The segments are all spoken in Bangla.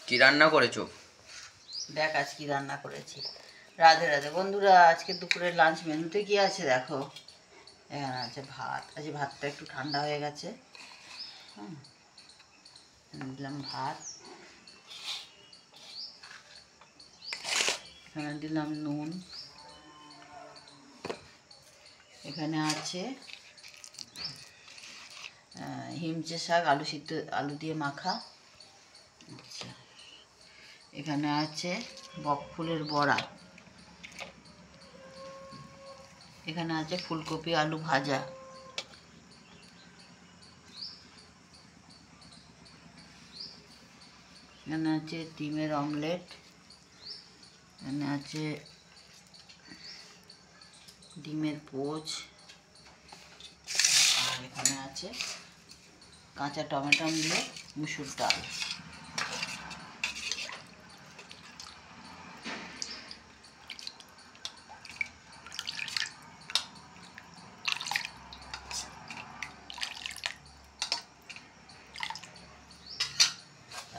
কি রান্না করেছো? দেখ আজ কি রান্না করেছি। রাধে রাধে বন্ধুরা, আজকে দুপুরের লাঞ্চ মেনুতে কি আছে দেখো। এখানে আছে ভাত। আজকে ভাতটা একটু ঠান্ডা হয়ে গেছে। হুম, দিলাম ভাত, এখানে দিলাম নুন, এখানে আছে হিমচে শাক আলু সিদ্ধ আলু দিয়ে মাখা। আচ্ছা, এখানে আছে বক ফুলের বড়া, এখানে আছে ফুলকপি আলু ভাজা, এখানে আছে ডিমের অমলেট, এখানে আছে ডিমের পোচ, আর এখানে আছে কাঁচা টমেটো দিয়ে মুসুর ডাল।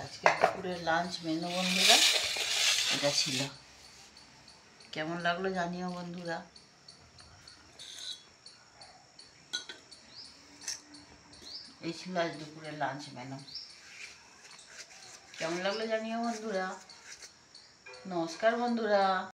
আজকে দুপুরের লাঞ্চ মেনু বন্ধুরা এটা ছিল। কেমন লাগলো জানিও বন্ধুরা। এই ছিল আজ দুপুরের লাঞ্চ মেনু। কেমন লাগলো জানিও বন্ধুরা। নমস্কার বন্ধুরা।